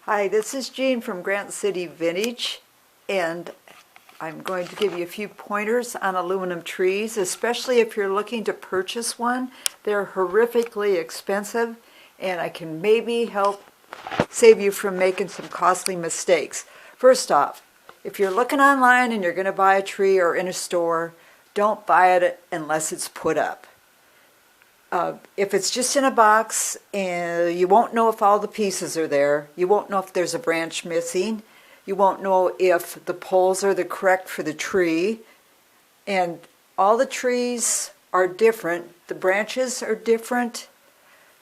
Hi, this is Jean from Grant City Vintage, and I'm going to give you a few pointers on aluminum trees, especially if you're looking to purchase one. They're horrifically expensive, and I can maybe help save you from making some costly mistakes. First off, if you're looking online and you're going to buy a tree or in a store, don't buy it unless it's put up. If it's just in a box, and you won't know if all the pieces are there, you won't know if there's a branch missing, you won't know if the poles are the correct for the tree, and all the trees are different, the branches are different.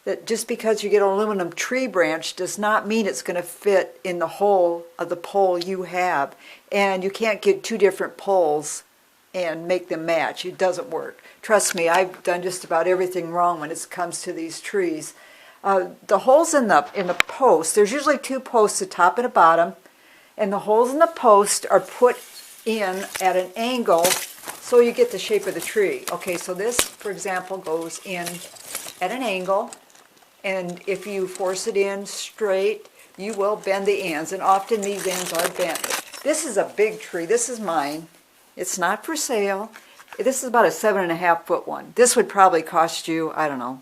That just because you get an aluminum tree branch does not mean it's going to fit in the hole of the pole you have, and you can't get two different poles and make them match. It doesn't work. Trust me, I've done just about everything wrong when it comes to these trees. The holes in the post, there's usually two posts, a top and a bottom, and the holes in the post are put in at an angle so you get the shape of the tree. Okay, so this, for example, goes in at an angle, and if you force it in straight, you will bend the ends, and often these ends are bent. This is a big tree. This is mine. It's not for sale. This is about a 7.5-foot one. This would probably cost you, I don't know,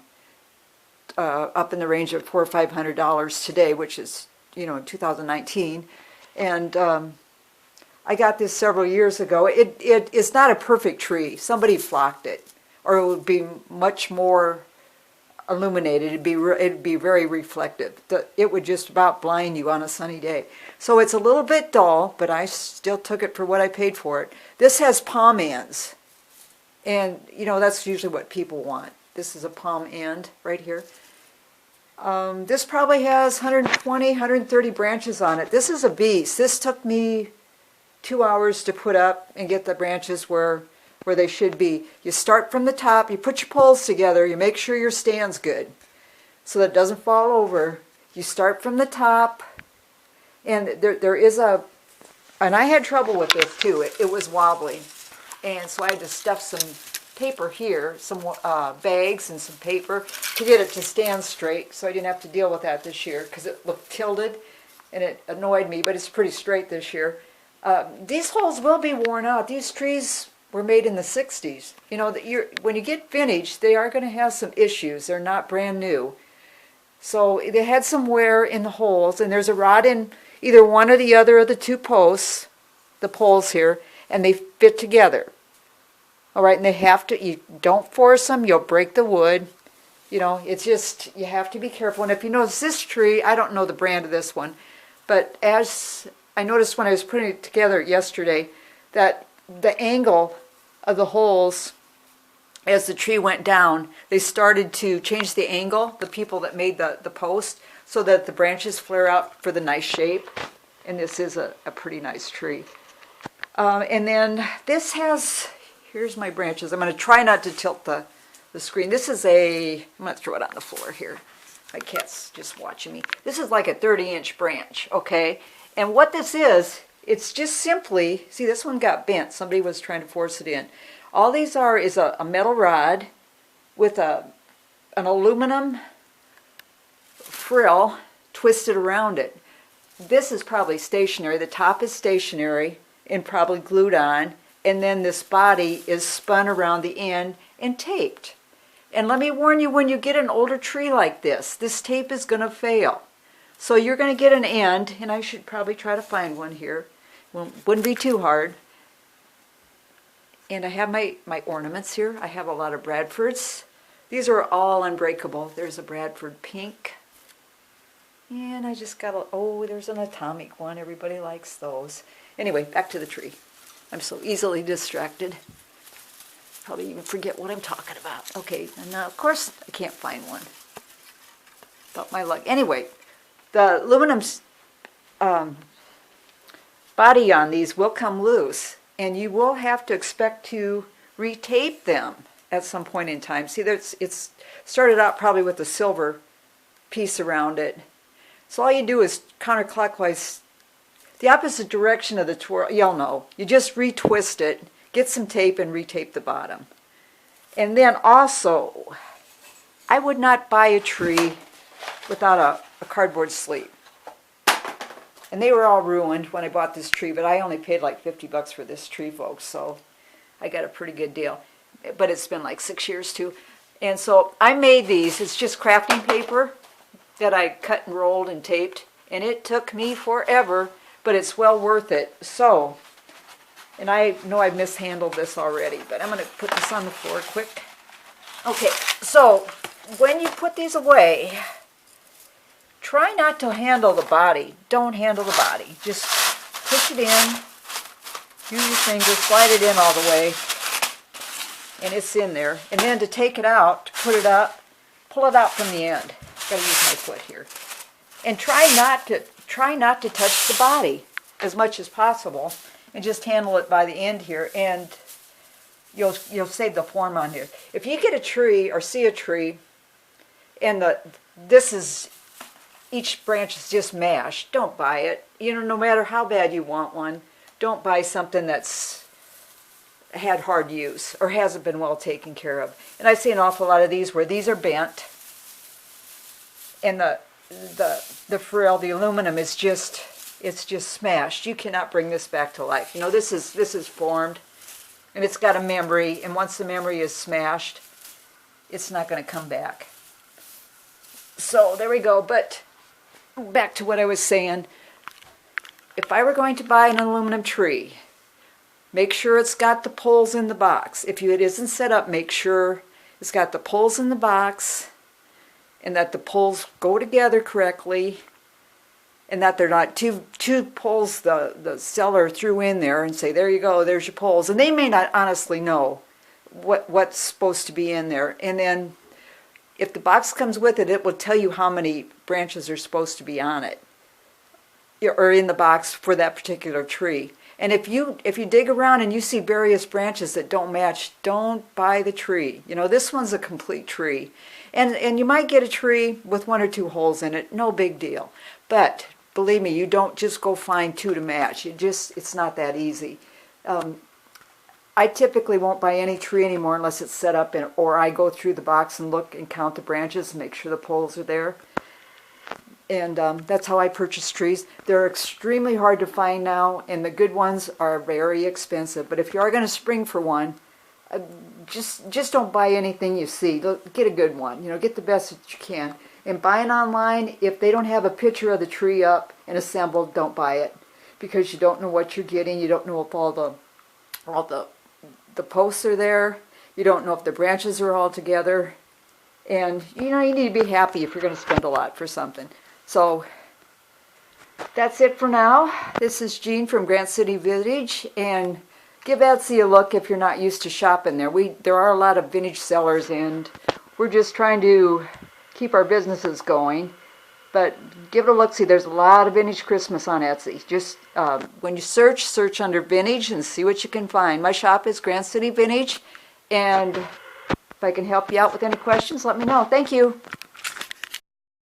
up in the range of $400 or $500 today, which is, in 2019. And I got this several years ago. It's not a perfect tree. Somebody flocked it, or it would be much more illuminated. It'd be very reflective. It would just about blind you on a sunny day. So it's a little bit dull, but I still took it for what I paid for it. This has palm ends, and that's usually what people want. This is a palm end right here. This probably has 120, 130 branches on it. This is a beast. This took me 2 hours to put up and get the branches where they should be. You start from the top, you put your poles together, you make sure your stand's good so that it doesn't fall over. You start from the top, and there is and I had trouble with this too. It was wobbly, and so I had to stuff some paper here, some bags and some paper to get it to stand straight, so I didn't have to deal with that this year because it looked tilted and it annoyed me, but it's pretty straight this year. These holes will be worn out. These trees were made in the 60s. When you get vintage, they are going to have some issues. They're not brand new. So they had some wear in the holes, and there's a rod in either one or the other of the two posts, the poles here, and they fit together. All right, and you don't force them, you'll break the wood. It's just, you have to be careful. And if you notice this tree, I don't know the brand of this one, but as I noticed when I was putting it together yesterday, that the angle of the holes as the tree went down, they started to change the angle, the people that made the post, so that the branches flare out for the nice shape. And this is a pretty nice tree. And then this has, here's my branches. I'm going to try not to tilt the screen. This is I'm going to throw it on the floor here. My cat's just watching me. This is like a 30-inch branch, okay? And what this is, it's just simply, see, this one got bent. Somebody was trying to force it in. All these is a metal rod with an aluminum frill twisted around it. This is probably stationary. The top is stationary and probably glued on. And then this body is spun around the end and taped. And let me warn you, when you get an older tree like this tape is going to fail. So you're going to get an end, and I should probably try to find one here. Wouldn't be too hard. And I have my ornaments here. I have a lot of Bradfords. These are all unbreakable. There's a Bradford pink. And I just got there's an atomic one. Everybody likes those. Anyway, back to the tree. I'm so easily distracted. Probably even forget what I'm talking about. Okay, and now, of course, I can't find one. About my luck. Anyway, the aluminum body on these will come loose, and you will have to expect to retape them at some point in time. See, it's started out probably with a silver piece around it. So all you do is counterclockwise, the opposite direction of the twirl. You'll know. You just retwist it, get some tape, and retape the bottom. And then also, I would not buy a tree without a cardboard sleeve. And they were all ruined when I bought this tree, but I only paid like $50 for this tree, folks, so I got a pretty good deal. But it's been like 6 years too. And so I made these. It's just crafting paper that I cut and rolled and taped. And it took me forever, but it's well worth it. So, and I know I've mishandled this already, but I'm going to put this on the floor quick. Okay, so when you put these away, try not to handle the body. Don't handle the body. Just push it in. Use your finger, slide it in all the way. And it's in there. And then to take it out, to put it up, pull it out from the end. Gotta use my foot here. And try not to touch the body as much as possible. And just handle it by the end here. And you'll save the form on here. If you get a tree or see a tree, and each branch is just mashed, don't buy it. You know, no matter how bad you want one, don't buy something that's had hard use or hasn't been well taken care of. And I see an awful lot of these where these are bent, and the frill, the aluminum is just, it's just smashed. You cannot bring this back to life. You know, this is formed, and it's got a memory, and once the memory is smashed, it's not going to come back. So there we go. But back to what I was saying. If I were going to buy an aluminum tree, make sure it's got the poles in the box. If it isn't set up, make sure it's got the poles in the box, and that the poles go together correctly, and that they're not two poles the seller threw in there and say, there you go, there's your poles. And they may not honestly know what's supposed to be in there. And then if the box comes with it, it will tell you how many branches are supposed to be on it, or in the box for that particular tree. And if you dig around and you see various branches that don't match, don't buy the tree. You know, this one's a complete tree. And you might get a tree with 1 or 2 holes in it, no big deal. But believe me, you don't just go find 2 to match. It's not that easy. I typically won't buy any tree anymore unless it's set up, or I go through the box and look and count the branches and make sure the poles are there. And that's how I purchase trees. They're extremely hard to find now, and the good ones are very expensive. But if you are going to spring for one, just don't buy anything you see. Get a good one. You know, get the best that you can. And buying online, if they don't have a picture of the tree up and assembled, don't buy it, because you don't know what you're getting. You don't know if all the posts are there. You don't know if the branches are all together. And you know, you need to be happy if you're going to spend a lot for something. So that's it for now. This is Jean from Grant City Vintage, and give Etsy a look if you're not used to shopping there. There are a lot of vintage sellers, and we're just trying to keep our businesses going. But give it a look. See, there's a lot of vintage Christmas on Etsy. Just when you search under vintage and see what you can find. My shop is Grant City Vintage, and if I can help you out with any questions, let me know. Thank you.